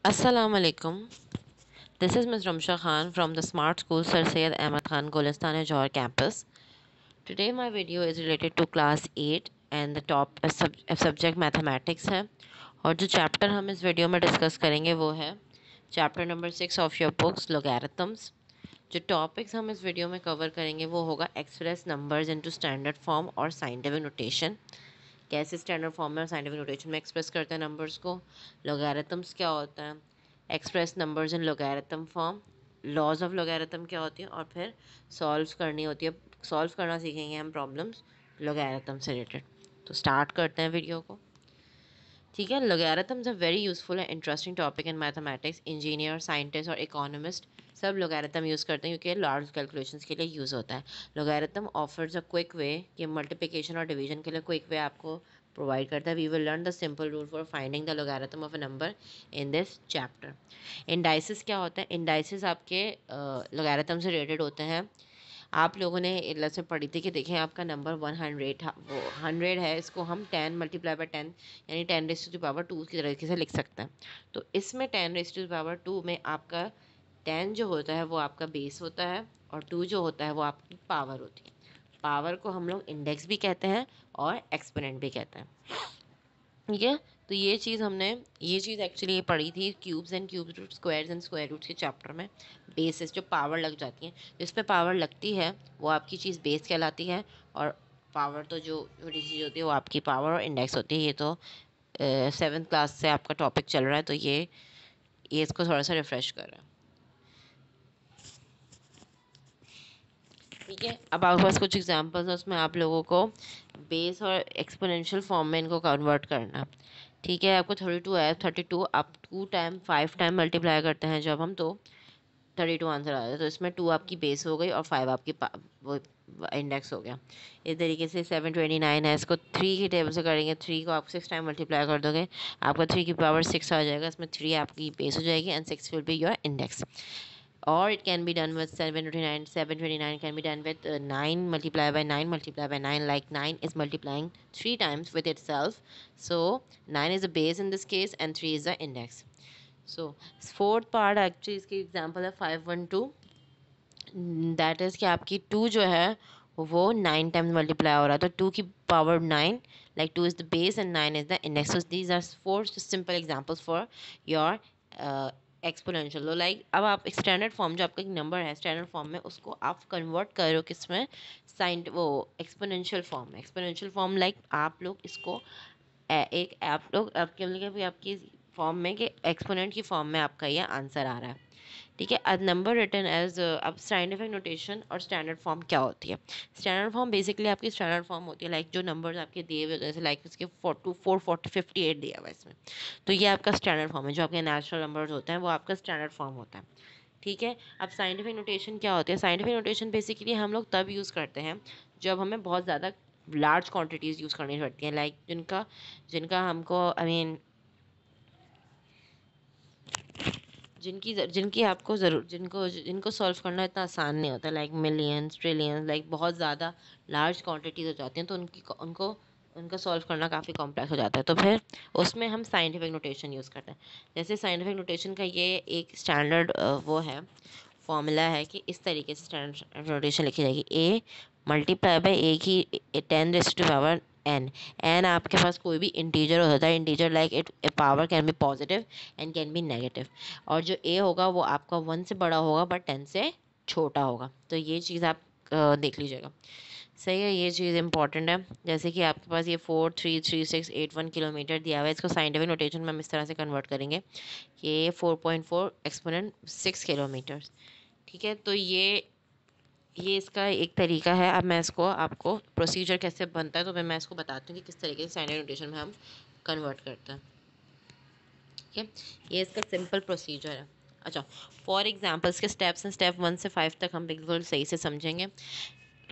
Assalamu alaikum. This is Ms. Ramsha Khan from the Smart School Sir Syed Ahmad Khan Golestan Johor campus. Today my video is related to class 8 and the top subject mathematics है और जो chapter हम इस video में discuss करेंगे वो है chapter number 6 of your books logarithms. जो टॉपिक्स हम इस वीडियो में कवर करेंगे वो होगा express numbers into standard form और साइंटिफिक नोटेशन। कैसे स्टैंडर्ड फॉर्म में और साइंटिफिक नोटेशन में एक्सप्रेस करते हैं नंबर्स को, लोगैरिथम्स क्या होता है, express numbers in logarithm form, laws of logarithm क्या होती है और फिर सॉल्व करनी होती है, सॉल्व करना सीखेंगे हम प्रॉब्लम्स लोगैरिथम से रिलेटेड। तो स्टार्ट करते हैं वीडियो को। ठीक है, logarithms are very useful and interesting topic in mathematics. Engineer, scientist और इकोनॉमिस्ट सब लोगैरिथम यूज़ करते हैं क्योंकि लार्ज कैलकुलेशंस के लिए यूज़ होता है। Logarithm offers a quick way कि मल्टीप्लिकेशन और डिवीजन के लिए क्विक वे आपको प्रोवाइड करता है। We will learn the simple rule for finding the logarithm of a number in this chapter. Indices क्या होता है? इंडाइसिस आपके लोगैरिथम से रिलेटेड होते हैं। आप लोगों ने लेसन पढ़ी थी कि देखें आपका नंबर 100 वो 100 है, इसको हम 10 मल्टीप्लाई बाय 10 यानी 10 रेज़ टू द पावर 2 की तरीके से लिख सकते हैं। तो इसमें 10 रेज़ टू द पावर 2 में आपका 10 जो होता है वो आपका बेस होता है और 2 जो होता है वो आपकी पावर होती है। पावर को हम लोग इंडेक्स भी कहते हैं और एक्सपोनेंट भी कहते हैं। ठीक है, तो ये चीज़ एक्चुअली पढ़ी थी cubes and cube root, squares and square roots के चैप्टर में। बेसिस जो पावर लग जाती है, जिस पे पावर लगती है वो आपकी चीज़ बेस कहलाती है और पावर तो जो छोटी चीज़ होती है वो आपकी पावर और इंडेक्स होती है। ये तो 7th क्लास से आपका टॉपिक चल रहा है, तो ये इसको थोड़ा सा रिफ़्रेश कर रहा है। ठीक है, अब आपके पास कुछ एग्जांपल्स हैं, उसमें आप लोगों को बेस और एक्सपोनेंशियल फॉर्म में इनको कन्वर्ट करना। ठीक है, आपको 32 है, 32 आप 2 टाइम 5 टाइम मल्टीप्लाई करते हैं जब हम, तो 32 आंसर आ जाता है। तो इसमें 2 आपकी बेस हो गई और 5 आपकी वो इंडेक्स हो गया। इस तरीके से 729 है, इसको 3 की टेबल से करेंगे, 3 को आप 6 टाइम मल्टीप्लाई कर दोगे, आपका 3 की पावर 6 आ जाएगा, इसमें 3 आपकी बेस हो जाएगी and 6 will be your index. Or it can be done with 729. 729 can be done with 9 multiplied by 9 multiplied by 9, like 9 is multiplying 3 times with itself, so 9 is the base in this case and 3 is the index. So fourth part actually इसकी example है 512, that is कि आपकी 2 जो है वो 9 times multiply हो रहा है, तो 2 की power 9, like 2 is the base and 9 is the index. So these are 4 simple examples for your exponential. तो लाइक अब आप स्टैंडर्ड फॉर्म जो आपका एक नंबर है स्टैंडर्ड फॉर्म में, उसको आप कन्वर्ट कर रहे हो किस में, साइन वो एक्सपोनेंशियल फॉर्म में। एक्सपोनेंशियल फॉर्म लाइक आप लोग इसको एक आप लोग आपके मतलब आपकी फॉर्म में कि एक्सपोनेंट की फॉर्म में आपका ये आंसर आ रहा है। ठीक है, अ नंबर रिटन एज, अब साइंटिफिक नोटेशन और स्टैंडर्ड फॉर्म क्या होती है? स्टैंडर्ड फॉर्म बेसिकली आपकी स्टैंडर्ड फॉर्म होती है, लाइक जो नंबर्स आपके दिए हुए होते हैं, जैसे लाइक इसके 440 58 दिया हुआ है इसमें, तो ये आपका स्टैंडर्ड फॉर्म है। जो आपके नेचुरल नंबर्स होते हैं वो आपका स्टैंडर्ड फॉर्म होता है। ठीक है, अब साइंटिफिक नोटेशन क्या होती है? साइंटिफिक नोटेशन बेसिकली हम लोग तब यूज़ करते हैं जब हमें बहुत ज़्यादा लार्ज क्वांटिटीज़ यूज़ करनी पड़ती हैं, लाइक जिनका जिनका हमको आई मीन जिनकी जिनकी आपको ज़रूर जिनको जिनको सॉल्व करना इतना आसान नहीं होता, लाइक मिलियंस ट्रिलियंस, लाइक बहुत ज़्यादा लार्ज क्वांटिटीज हो जाती हैं, तो उनको उनका सॉल्व करना काफ़ी कॉम्प्लेक्स हो जाता है, तो फिर उसमें हम साइंटिफिक नोटेशन यूज़ करते हैं। जैसे साइंटिफिक नोटेशन का ये एक स्टैंडर्ड वो है, फॉर्मूला है कि इस तरीके से स्टैंडर्ड नोटेशन लिखी जाएगी, ए मल्टीप्लाई बाई ए की 10 एन। एन आपके पास कोई भी इंटीजर हो सकता है, integer like it power can be positive and can be negative, और जो ए होगा वो आपका 1 से बड़ा होगा बट 10 से छोटा होगा। तो ये चीज़ आप देख लीजिएगा। सही है, ये चीज़ इंपॉर्टेंट है। जैसे कि आपके पास ये 4333681 किलोमीटर दिया हुआ है, इसको साइंटिफिक नोटेशन में हम इस तरह से कन्वर्ट करेंगे कि 4.4 एक्सपोनेंट 6 किलोमीटर। ठीक है, तो ये इसका एक तरीका है। अब मैं इसको आपको प्रोसीजर कैसे बनता है तो मैं इसको बताती हूँ कि किस तरीके से साइंटिफिक नोटेशन में हम कन्वर्ट करते हैं। ठीक है, ये इसका सिंपल प्रोसीजर है। अच्छा, फॉर एग्जाम्पल्स के स्टेप्स हैं, स्टेप 1 से 5 तक हम बिल्कुल सही से समझेंगे।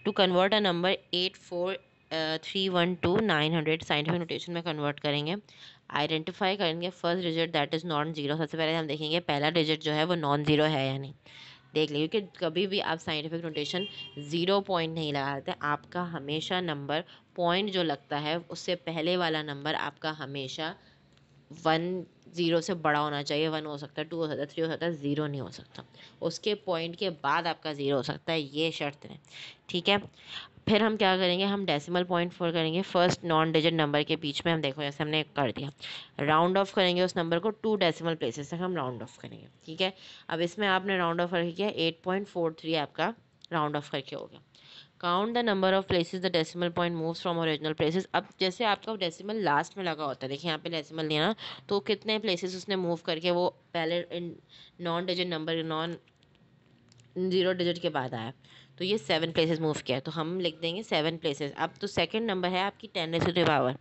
To convert a number 84312 to 900 scientific notation में कन्वर्ट करेंगे। आइडेंटिफाई करेंगे first digit that is non zero. सबसे पहले हम देखेंगे पहला डिजिट जो है वो नॉन जीरो है या नहीं। देख लीजिए कि कभी भी आप साइंटिफिक नोटेशन ज़ीरो पॉइंट नहीं लगाते, आपका हमेशा नंबर पॉइंट जो लगता है उससे पहले वाला नंबर आपका हमेशा 1 ज़ीरो से बड़ा होना चाहिए, 1 हो सकता है, 2 हो सकता है, 3 हो सकता है, 0 नहीं हो सकता। उसके पॉइंट के बाद आपका 0 हो सकता है, ये शर्त है, ठीक है। फिर हम क्या करेंगे, हम डेसिमल पॉइंट फोर करेंगे फर्स्ट नॉन डिजिट नंबर के बीच में। हम देखो जैसे हमने कर दिया, राउंड ऑफ करेंगे उस नंबर को 2 डेसिमल प्लेसेस तक हम राउंड ऑफ करेंगे, ठीक है। अब इसमें आपने राउंड ऑफ करके किया 8.43 आपका राउंड ऑफ करके हो गया। Count the number of places the decimal point moves from original places. अब जैसे आपका डेसिमल लास्ट में लगा होता है, देखिए यहाँ पे डेसिमल नहीं है ना, तो कितने प्लेसेस उसने मूव करके वो पहले non digit number non 0 digit के बाद आया, तो ये 7 प्लेसेस मूव किया है, तो हम लिख देंगे 7 प्लेसेस। अब तो सेकंड नंबर है आपकी 10⁻²।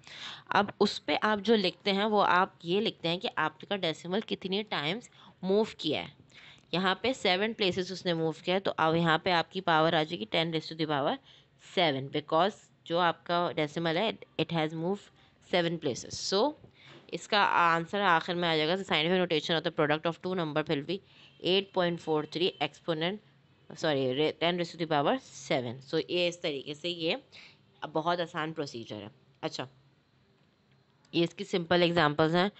अब उस पर आप जो लिखते हैं वो आप ये लिखते हैं कि आपका डेसिमल कितनी टाइम्स मूव किया है। यहाँ पे 7 प्लेसेस उसने मूव किया है, तो अब यहाँ पे आपकी पावर आ जाएगी 10⁻7, बिकॉज जो आपका डेसिमल है it has move 7 places. So इसका आंसर आखिर में आ जाएगा, scientific notation of the product of two number will be 8.43 exponent 10⁻7। So ये इस तरीके से ये बहुत आसान प्रोसीजर है। अच्छा, ये इसकी सिंपल एग्जांपल्स हैं,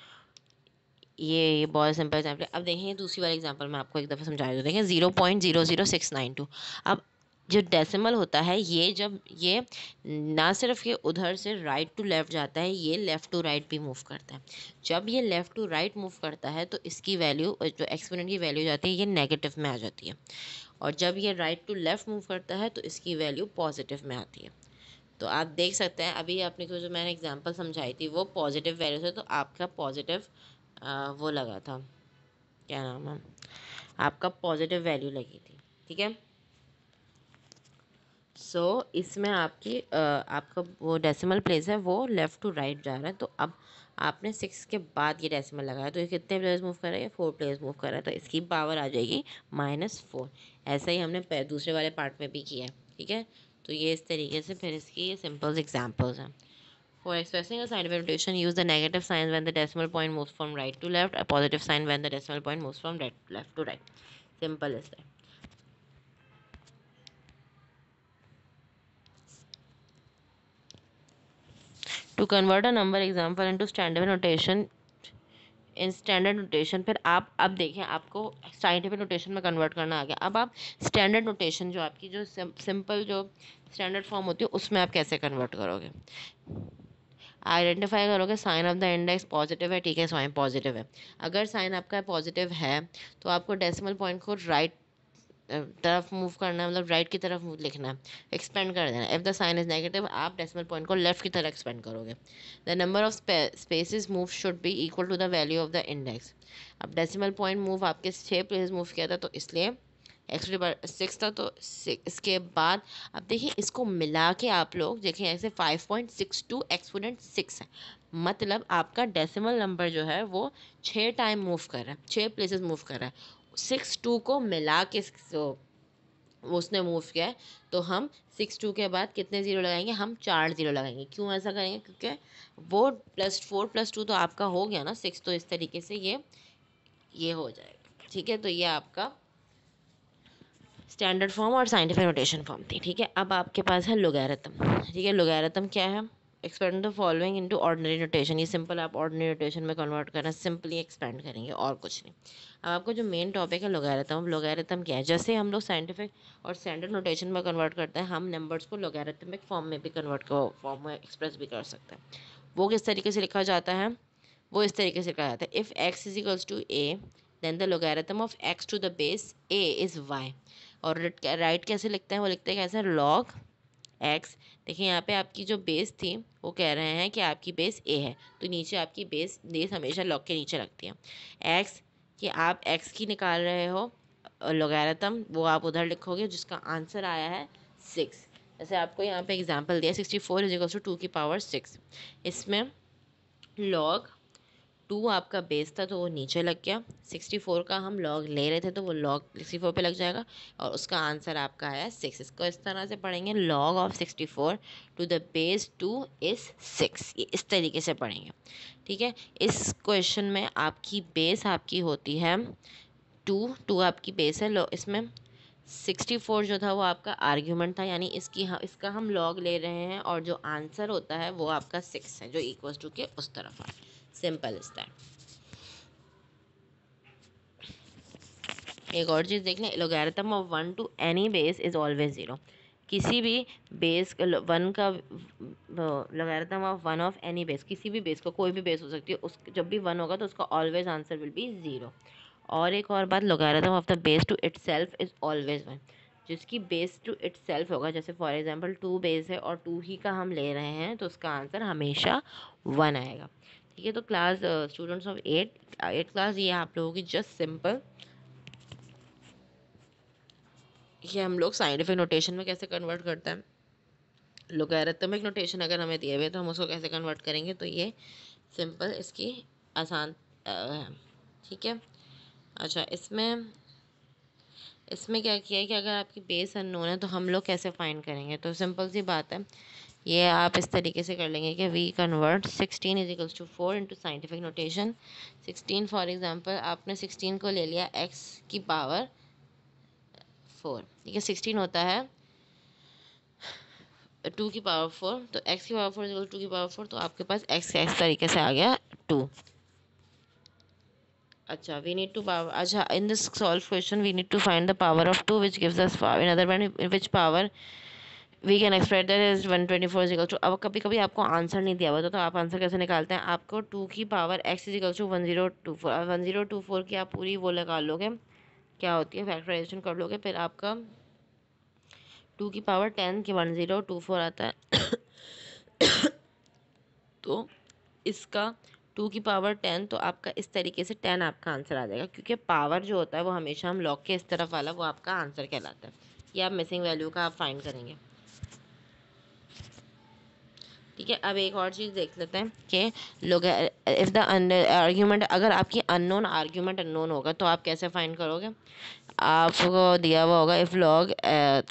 ये बहुत सिंपल एग्जाम्पल है। अब देखें दूसरी वाली एग्जांपल मैं आपको एक दफ़ा समझा दूँ। देखें 0.00692। अब जो डेसिमल होता है ये जब ये ना सिर्फ ये उधर से राइट टू लेफ़्ट जाता है, ये लेफ़्ट टू राइट भी मूव करता है। जब ये लेफ़्ट टू राइट मूव करता है तो इसकी वैल्यू जो एक्सपोनेंट की वैल्यू जाती है ये नेगेटिव में आ जाती है, और जब ये राइट टू लेफ़्ट मूव करता है तो इसकी वैल्यू पॉजिटिव में आती है। तो आप देख सकते हैं अभी आपने को जो मैंने एग्जांपल समझाई थी वो पॉजिटिव वैल्यू से, तो आपका पॉजिटिव वो लगा था, क्या नाम है, आपका पॉजिटिव वैल्यू लगी थी, ठीक है। सो इसमें आपकी आपका वो डेसिमल प्लेस है वो लेफ़्ट टू राइट जा रहा है, तो अब आपने 6 के बाद ये डेसिमल लगाया, तो ये कितने प्लेयर्स मूव कर रहे हैं, 4 प्लेयर्स मूव कर रहा है, तो इसकी पावर आ जाएगी -4। ऐसा ही हमने दूसरे वाले पार्ट में भी किया है, ठीक है। तो ये इस तरीके से फिर इसकी ये सिंपल एग्जाम्पल्स हैं। For expressing a scientific notation, use the negative sign when the decimal point moves from right to left, a positive sign when the decimal point moves from left to right. Simple as that. To convert a number example into standard notation, in standard notation फिर आप अब देखें आपको scientific notation में convert करना आ गया। अब आप स्टैंडर्ड नोटेशन जो आपकी जो सिंपल जो स्टैंडर्ड फॉर्म होती है उसमें आप कैसे कन्वर्ट करोगे, आइडेंटिफाई करोगे sign of the index positive है, ठीक है, साइन पॉजिटिव है। अगर साइन आपका पॉजिटिव है तो आपको डेसिमल पॉइंट को राइट तरफ मूव करना है, मतलब राइट की तरफ लिखना है, एक्सपेंड कर देना। If the sign is negative आप डेसिमल पॉइंट को लेफ्ट की तरफ एक्सपेंड करोगे। The number of spaces move should be equal to the value of the index. अब डेसिमल पॉइंट मूव आपके 6 प्लेसेस मूव किया था, तो इसलिए एक्स6 था, तो इसके बाद अब देखिए इसको मिला के आप लोग देखें ऐसे 5.62 एक्सपोनेंट 6 है, मतलब आपका डेसिमल नंबर जो है वो 6 टाइम मूव कर रहा है, 6 प्लेसेस मूव कर रहा है। 6 के मिला के उसने मूव किया है, तो हम 6 के बाद कितने ज़ीरो लगाएंगे, हम 4 ज़ीरो लगाएंगे। क्यों ऐसा करेंगे, क्योंकि वो +4 + 2 तो आपका हो गया ना 6, तो इस तरीके से ये हो जाएगा, ठीक है। तो ये आपका स्टैंडर्ड फॉर्म और साइंटिफिक नोटेशन फॉर्म थी, ठीक है। अब आपके पास है लोगैरिथम, ठीक है। लोगैरिथम क्या है, expand the following into ordinary notation. ये सिंपल आप ऑर्डिनरी नोटेशन में कन्वर्ट करना, सिंपली एक्सपेंड करेंगे और कुछ नहीं। अब आपको जो मेन टॉपिक है लोगैरिथम, लोगैरिथम क्या है, जैसे हम लोग साइंटिफिक और स्टैंडर्ड नोटेशन में कन्वर्ट करते हैं, हम नंबर्स को लोगैरिथमिक फॉर्म में भी फॉर्म में एक्सप्रेस भी कर सकते हैं। वो किस तरीके से लिखा जाता है, वो इस तरीके से लिखा जाता है, if x is equals to a then the logarithm of x to the base a is y। और राइट कैसे लिखते हैं, वो लिखते हैं कैसे, log x। देखिए यहाँ पे आपकी जो बेस थी वो कह रहे हैं कि आपकी बेस a है, तो नीचे आपकी बेस हमेशा log के नीचे लगती है। x कि आप x की निकाल रहे हो लोगैरिथम, वो आप उधर लिखोगे जिसका आंसर आया है 6। जैसे आपको यहाँ पे एग्जांपल दिया 64 इज इक्वल्स टू 2⁻6। इसमें log 2 आपका बेस था तो वो नीचे लग गया, 64 का हम लॉग ले रहे थे तो वो लॉग 64 पे लग जाएगा, और उसका आंसर आपका आया 6। इसको इस तरह से पढ़ेंगे, log of 64 to the base 2 is 6, ये इस तरीके से पढ़ेंगे, ठीक है। इस क्वेश्चन में आपकी बेस आपकी होती है 2 आपकी बेस है, इसमें 64 जो था वो आपका आर्ग्यूमेंट था, यानी इसका हम लॉग ले रहे हैं, और जो आंसर होता है वो आपका 6 है जो इक्वल्स टू के उस तरफ है। Simple is that. एक और चीज़ देख लें, logarithm of 1 to any base is always 0। किसी भी बेस का 1 का logarithm of 1 of any base, किसी भी बेस का, कोई भी बेस हो सकती है, उस जब भी 1 होगा तो उसका ऑलवेज आंसर विल बी 0। और एक और बात, logarithm of the base to itself is always 1। जिसकी बेस टू इटसेल्फ होगा, जैसे फॉर एग्जांपल 2 बेस है और 2 ही का हम ले रहे हैं, तो उसका आंसर हमेशा 1 आएगा। ठीक है, तो क्लास स्टूडेंट्स ऑफ 8 क्लास, ये आप लोगों की जस्ट सिंपल, ये हम लोग साइंटिफिक नोटेशन में कैसे कन्वर्ट करते हैं, लोगैरिथमिक नोटेशन अगर हमें दिए हुए तो हम उसको कैसे कन्वर्ट करेंगे, तो ये सिंपल इसकी आसान है। ठीक है, अच्छा, इसमें इसमें क्या किया है कि अगर आपकी बेस अननोन है तो हम लोग कैसे फाइंड करेंगे, तो सिंपल सी बात है, ये आप इस तरीके से कर लेंगे कि we convert 16 equals to 4 into scientific notation. 16 for example आपने 16 को ले लिया x की पावर 4। ठीक है, 16 होता है 2 की पावर 4, तो x की पावर 4 इक्वल 2 की पावर 4, तो आपके पास x तरीके से आ गया 2। अच्छा, वी नीड टू पावर, अच्छा, in this solve question we need to find the power of 2 which gives us, in other word in which power we can express that is 124 equal to. अब कभी कभी आपको answer नहीं दिया हुआ तो आप आंसर कैसे निकालते हैं, आपको 2 की पावर x इजिकल टू 1024, 1024 की आप पूरी वो लगा लोगे, क्या होती है, फैक्टराइजेशन कर लोगे, फिर आपका 2 की पावर 10 की 1024 आता है। तो इसका 2 की पावर 10, तो आपका इस तरीके से 10 आपका आंसर आ जाएगा, क्योंकि पावर जो होता है वो हमेशा हम लॉग के इस तरफ वाला वो आपका आंसर कहलाता है। ये आप मिसिंग वैल्यू का आप फाइंड करेंगे। ठीक है, अब एक और चीज़ देख लेते हैं कि लोग, इफ़ द आर्ग्यूमेंट, अगर आपकी अननोन आर्ग्यूमेंट अननोन होगा तो आप कैसे फाइंड करोगे, आपको दिया हुआ होगा if log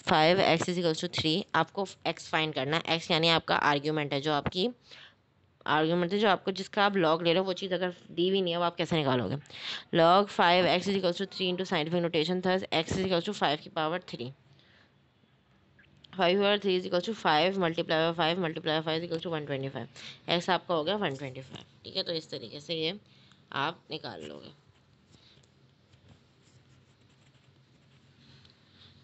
5 x equals to 3, आपको x फाइंड करना है। x यानी आपका आर्ग्यूमेंट है, जो आपकी आर्ग्यूमेंट है, जो आपको जिसका आप लॉग ले रहे हो, वो चीज़ अगर दी हुई नहीं है वो आप कैसे निकालोगे। Log 5 x equals to 3 into scientific notation thus x equals to 5 की power 3, 5 power 3 equals to 5 multiply by 5 multiply by 5 equals to 125, x आपका हो गया 125। ठीक है, तो इस तरीके से ये आप निकाल लोगे।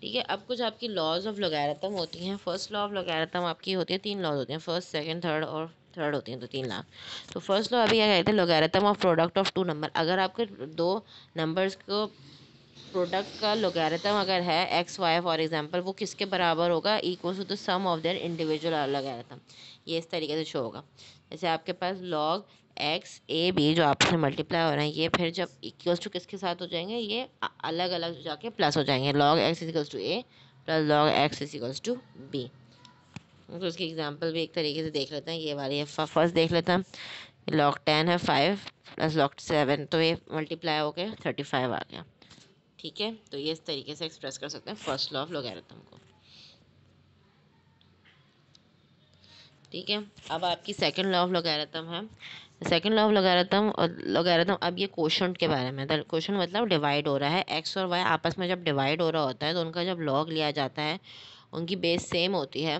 ठीक है, अब कुछ आपकी लॉज ऑफ लोगैरिथम होती हैं। फर्स्ट लॉ ऑफ लोगैरिथम आपकी होती है, 3 लॉज होती हैं, फर्स्ट सेकंड थर्ड और थर्ड होती हैं, तो 3 लाख। तो फर्स्ट लॉ अभी क्या कहते हैं, logarithm of product of 2 number, अगर आपके 2 नंबर्स को प्रोडक्ट का लोगैरिथम अगर है एक्स वाई फॉर एग्जांपल, वो किसके बराबर होगा, equal to the sum of their individual logarithm. ये इस तरीके से शो होगा, जैसे आपके पास लॉग एक्स ए बी जो आपस में मल्टीप्लाई हो रहे हैं, ये फिर जब इक्वल्स टू किसके साथ हो जाएंगे, ये अलग अलग जाके प्लस हो जाएंगे, log x equals to a plus log x equals to b. तो उसकी एग्जांपल भी एक तरीके से देख लेते हैं, ये वाली है, फर्स्ट देख लेते हैं, लॉग 10 है 5 प्लस लॉग 7, तो ये मल्टीप्लाई हो गया 35 आ गया। ठीक है, तो ये इस तरीके से एक्सप्रेस कर सकते हैं फर्स्ट लॉ ऑफ लोगैरिथम को। ठीक है, अब आपकी सेकंड लॉ ऑफ लोगैरिथम है। सेकंड लॉ ऑफ लोगैरिथम, और लोगैरिथम अब ये क्वोशंट के बारे में, क्वोशंट मतलब डिवाइड हो रहा है, एक्स और वाई आपस में जब डिवाइड हो रहा होता है तो उनका जब लॉग लिया जाता है, उनकी बेस सेम होती है,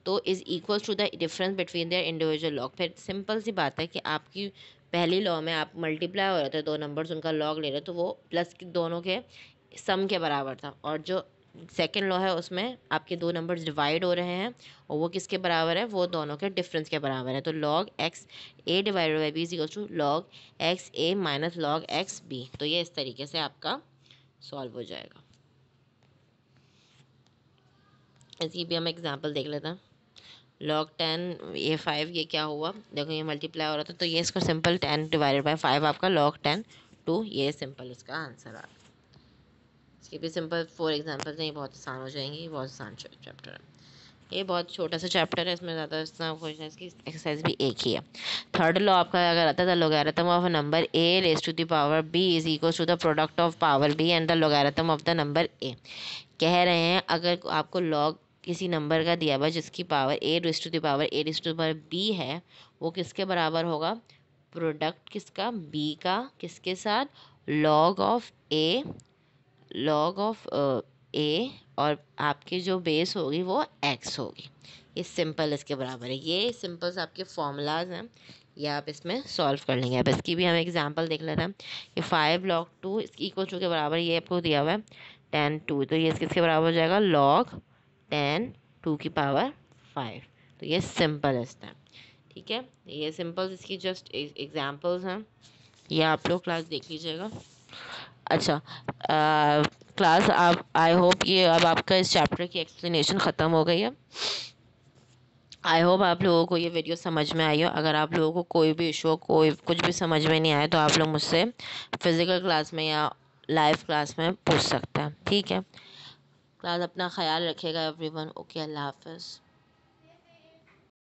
तो is equal to the difference between their individual log. फिर सिंपल सी बात है कि आपकी पहली लॉ में आप मल्टीप्लाई हो रहे थे 2 नंबर्स, उनका लॉग ले रहे, तो वो प्लस दोनों के सम के बराबर था, और जो सेकेंड लॉ है उसमें आपके 2 नंबर्स डिवाइड हो रहे हैं और वो किसके बराबर है, वो दोनों के डिफरेंस के बराबर है, तो log x a divided by b is equal to log x a minus log x b. तो ये इस तरीके से आपका सॉल्व हो जाएगा। इसकी भी हम एग्जांपल देख लेते हैं। लॉग 10 ये 5, ये क्या हुआ, देखो ये मल्टीप्लाई हो रहा था, तो ये इसका सिंपल 10 डिवाइडेड बाई 5 आपका लॉग 10 2, ये सिंपल इसका आंसर आ गया। इसके भी सिंपल 4 एग्जांपल्स हैं, ये बहुत आसान हो जाएंगे, ये बहुत आसान चैप्टर है, ये बहुत छोटा सा चैप्टर है, इसमें ज़्यादा इतना क्वेश्चन, इसकी एक्सरसाइज भी एक ही है। थर्ड लॉ आपका अगर आता है, the logarithm of a number a raise to the power b is equal to the product of power b and the logarithm of the number a. कह रहे हैं अगर आपको लॉग किसी नंबर का दिया हुआ जिसकी power a raise to the power a raise to the power b है, वो किसके बराबर होगा, प्रोडक्ट किसका, बी का, किसके साथ, log of a, log of a, और आपकी जो बेस होगी वो एक्स होगी। ये सिंपल इसके बराबर है। ये सिंपल्स आपके फॉर्मूलाज हैं, ये आप इसमें सॉल्व कर लेंगे। अब इसकी भी हम एग्जांपल देख लेते हैं कि 5 log 2 इसकी इक्वल टू के बराबर, ये आपको दिया हुआ है tan 2, तो ये किसके बराबर हो जाएगा log tan 2 की पावर 5। तो ये सिंपल है, ठीक है। ये सिंपल इसकी जस्ट एग्जांपल्स हैं, ये आप लोग क्लास देख लीजिएगा। अच्छा क्लास आप, आई होप ये अब आपका इस चैप्टर की एक्सप्लेनेशन ख़त्म हो गई है। आई होप आप लोगों को ये वीडियो समझ में आई हो। अगर आप लोगों को कोई भी इशू, कोई कुछ भी समझ में नहीं आए तो आप लोग मुझसे फिज़िकल क्लास में या लाइव क्लास में पूछ सकते हैं, ठीक है। क्लास अपना ख्याल रखिएगा एवरीवन। ओके, अल्लाह हाफ़िज़।